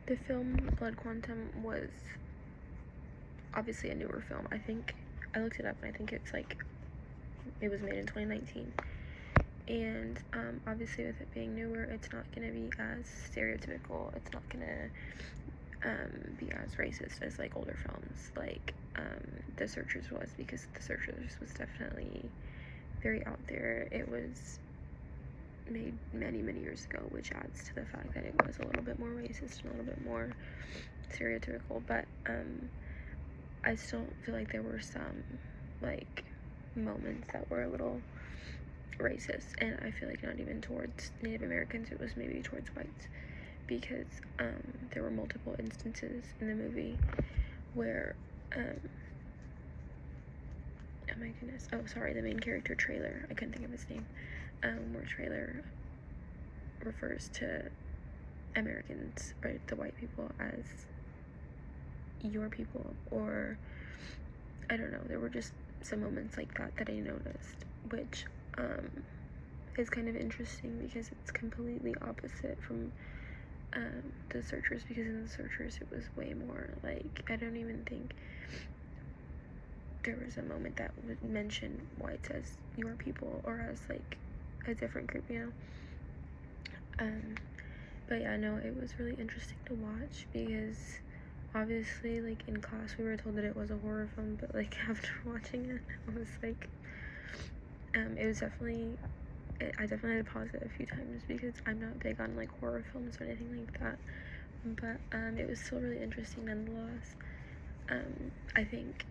The film Blood Quantum was obviously a newer film. I think I looked it up and I think it's like it was made in 2019. And obviously with it being newer, it's not gonna be as stereotypical. It's not gonna be as racist as like older films like The Searchers was, because The Searchers was definitely very out there. It was made many years ago, which adds to the fact that it was a little bit more racist and a little bit more stereotypical. But I still feel like there were some like moments that were a little racist, and I feel like not even towards Native Americans, it was maybe towards whites, because there were multiple instances in the movie where oh my goodness, oh sorry, the main character Trailer, I couldn't think of his name, where Trailer refers to Americans or the white people as your people, or I don't know, there were just some moments like that that I noticed, which is kind of interesting because it's completely opposite from The Searchers, because in The Searchers it was way more like, I don't even think there was a moment that would mention whites as your people or as like a different group, you know. But yeah, no, it was really interesting to watch because obviously like in class we were told that it was a horror film, but like after watching it I was like it was definitely, I definitely had to pause it a few times because I'm not big on like horror films or anything like that, but it was still really interesting nonetheless. I think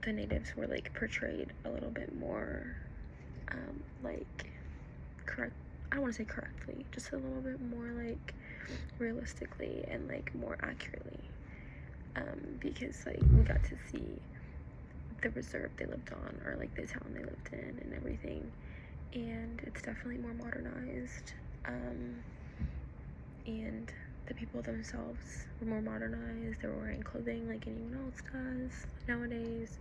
the natives were like portrayed a little bit more like correct, I don't want to say correctly, just a little bit more like realistically and like more accurately, because like we got to see the reserve they lived on, or like the town they lived in and everything, and it's definitely more modernized, and the people themselves were more modernized. They were wearing clothing like anyone else does nowadays.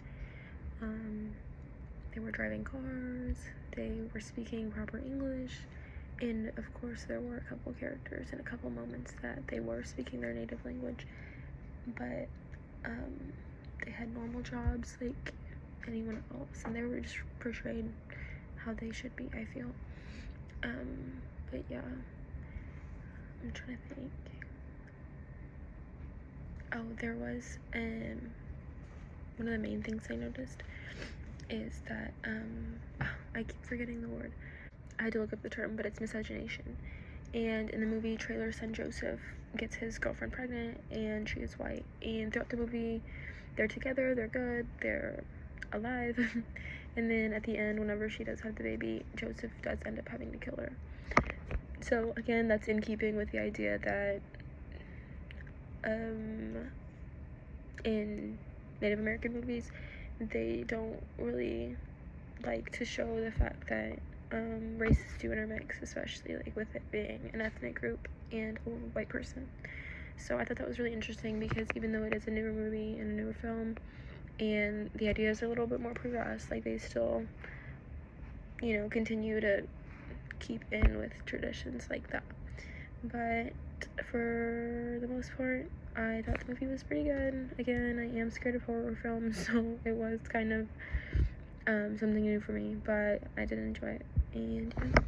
They were driving cars, they were speaking proper English, and of course there were a couple characters and a couple moments that they were speaking their native language, but they had normal jobs like anyone else, and they were just portrayed how they should be, I feel. But yeah, I'm trying to think. Oh, there was one of the main things I noticed is that I keep forgetting the word. I had to look up the term, but it's miscegenation. And in the movie, Trailer's son Joseph gets his girlfriend pregnant, and she is white. And throughout the movie, they're together, they're good, they're alive. And then at the end, whenever she does have the baby, Joseph does end up having to kill her. So again, that's in keeping with the idea that in Native American movies, they don't really like to show the fact that races do intermix, especially like with it being an ethnic group and a white person. So I thought that was really interesting because even though it is a newer movie and a newer film and the ideas are a little bit more progressed, like they still, you know, continue to keep in with traditions like that. But for the most part, I thought the movie was pretty good. Again, I am scared of horror films, so it was kind of something new for me, but I did enjoy it. And yeah.